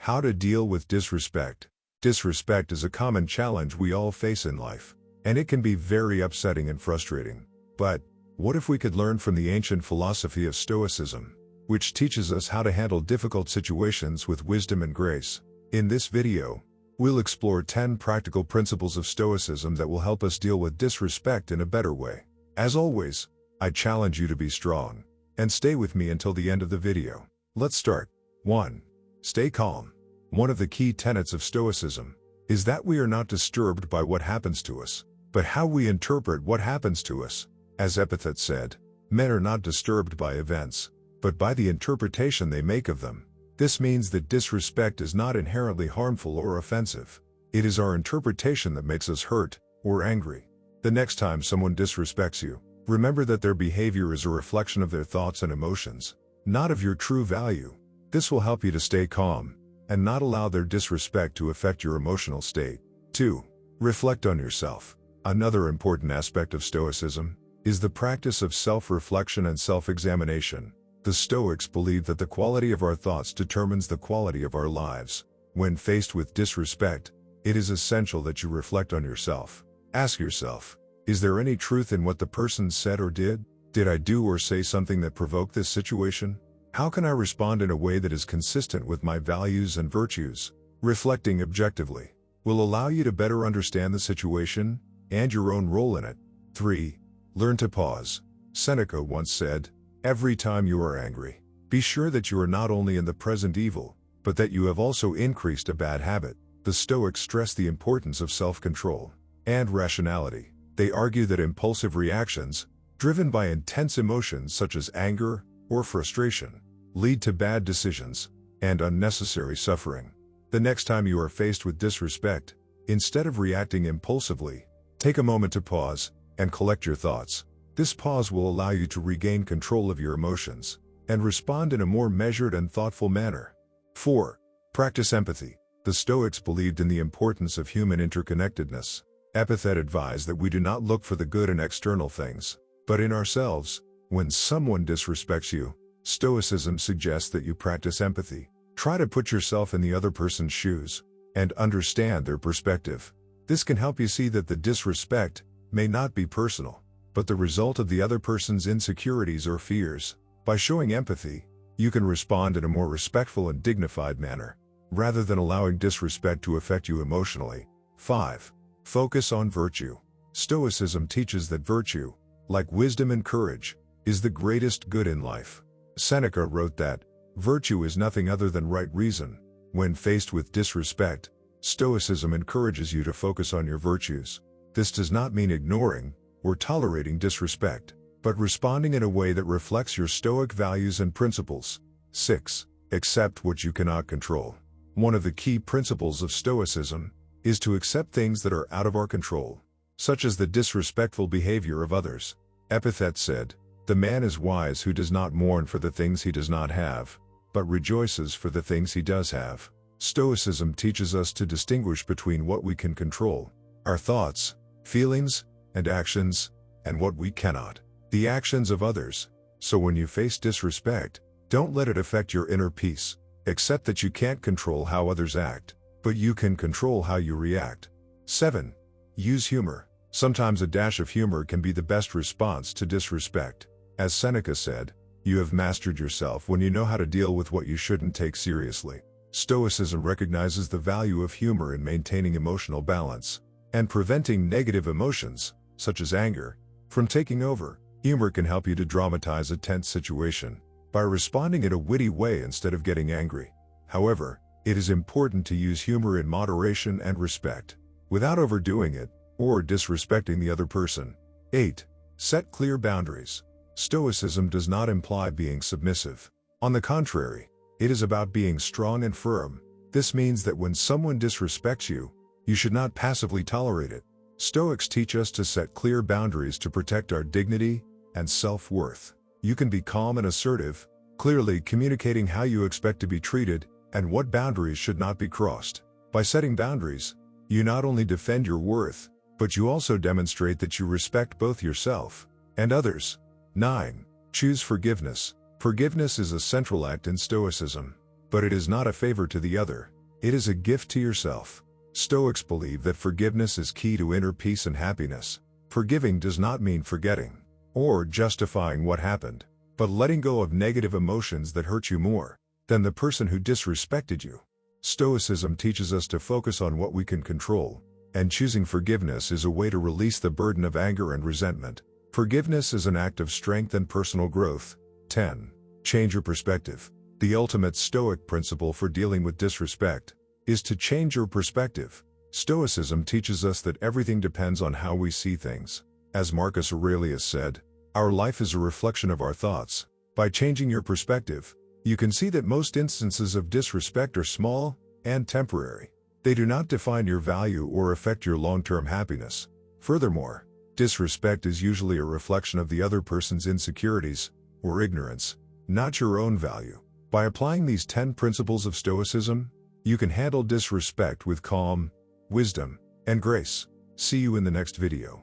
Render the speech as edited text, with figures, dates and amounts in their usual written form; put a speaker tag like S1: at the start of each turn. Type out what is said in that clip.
S1: How to deal with disrespect. Disrespect is a common challenge we all face in life, and it can be very upsetting and frustrating. But what if we could learn from the ancient philosophy of Stoicism, which teaches us how to handle difficult situations with wisdom and grace? In this video, we'll explore 10 practical principles of Stoicism that will help us deal with disrespect in a better way. As always, I challenge you to be strong, and stay with me until the end of the video. Let's start. 1. Stay calm. One of the key tenets of Stoicism is that we are not disturbed by what happens to us, but how we interpret what happens to us. As Epictetus said, men are not disturbed by events, but by the interpretation they make of them. This means that disrespect is not inherently harmful or offensive. It is our interpretation that makes us hurt or angry. The next time someone disrespects you, remember that their behavior is a reflection of their thoughts and emotions, not of your true value. This will help you to stay calm and not allow their disrespect to affect your emotional state. 2. Reflect on yourself. Another important aspect of Stoicism is the practice of self-reflection and self-examination. The Stoics believe that the quality of our thoughts determines the quality of our lives. When faced with disrespect, it is essential that you reflect on yourself. Ask yourself, is there any truth in what the person said or did? Did I do or say something that provoked this situation? How can I respond in a way that is consistent with my values and virtues? Reflecting objectively will allow you to better understand the situation and your own role in it. 3. Learn to pause. Seneca once said, "Every time you are angry, be sure that you are not only in the present evil, but that you have also increased a bad habit." The Stoics stress the importance of self-control and rationality. They argue that impulsive reactions, driven by intense emotions such as anger or frustration, lead to bad decisions and unnecessary suffering. The next time you are faced with disrespect, instead of reacting impulsively, take a moment to pause and collect your thoughts. This pause will allow you to regain control of your emotions and respond in a more measured and thoughtful manner. 4. Practice empathy. The Stoics believed in the importance of human interconnectedness. Epictetus advised that we do not look for the good in external things, but in ourselves. When someone disrespects you, Stoicism suggests that you practice empathy. Try to put yourself in the other person's shoes and understand their perspective. This can help you see that the disrespect may not be personal, but the result of the other person's insecurities or fears. By showing empathy, you can respond in a more respectful and dignified manner, rather than allowing disrespect to affect you emotionally. 5. Focus on virtue. Stoicism teaches that virtue, like wisdom and courage, is the greatest good in life. Seneca wrote that, "Virtue is nothing other than right reason." When faced with disrespect, Stoicism encourages you to focus on your virtues. This does not mean ignoring or tolerating disrespect, but responding in a way that reflects your Stoic values and principles. 6. Accept what you cannot control. One of the key principles of Stoicism is to accept things that are out of our control, such as the disrespectful behavior of others. Epictetus said, "The man is wise who does not mourn for the things he does not have, but rejoices for the things he does have." Stoicism teaches us to distinguish between what we can control, our thoughts, feelings, and actions, and what we cannot, the actions of others. So when you face disrespect, don't let it affect your inner peace. Accept that you can't control how others act, but you can control how you react. 7. Use humor. Sometimes a dash of humor can be the best response to disrespect. As Seneca said, "You have mastered yourself when you know how to deal with what you shouldn't take seriously." Stoicism recognizes the value of humor in maintaining emotional balance and preventing negative emotions, such as anger, from taking over. Humor can help you to dramatize a tense situation by responding in a witty way instead of getting angry. However, it is important to use humor in moderation and respect, without overdoing it or disrespecting the other person. 8. Set clear boundaries. Stoicism does not imply being submissive. On the contrary, it is about being strong and firm. This means that when someone disrespects you, you should not passively tolerate it. Stoics teach us to set clear boundaries to protect our dignity and self-worth. You can be calm and assertive, clearly communicating how you expect to be treated and what boundaries should not be crossed. By setting boundaries, you not only defend your worth, but you also demonstrate that you respect both yourself and others. 9. Choose forgiveness. Forgiveness is a central act in Stoicism. but it is not a favor to the other. It is a gift to yourself. Stoics believe that forgiveness is key to inner peace and happiness. Forgiving does not mean forgetting or justifying what happened, but letting go of negative emotions that hurt you more than the person who disrespected you. Stoicism teaches us to focus on what we can control, and choosing forgiveness is a way to release the burden of anger and resentment. Forgiveness is an act of strength and personal growth. 10. Change your perspective. The ultimate Stoic principle for dealing with disrespect is to change your perspective. Stoicism teaches us that everything depends on how we see things. As Marcus Aurelius said, "Our life is a reflection of our thoughts." By changing your perspective, you can see that most instances of disrespect are small and temporary. They do not define your value or affect your long-term happiness. Furthermore, disrespect is usually a reflection of the other person's insecurities or ignorance, not your own value. By applying these 10 principles of Stoicism, you can handle disrespect with calm, wisdom, and grace. See you in the next video.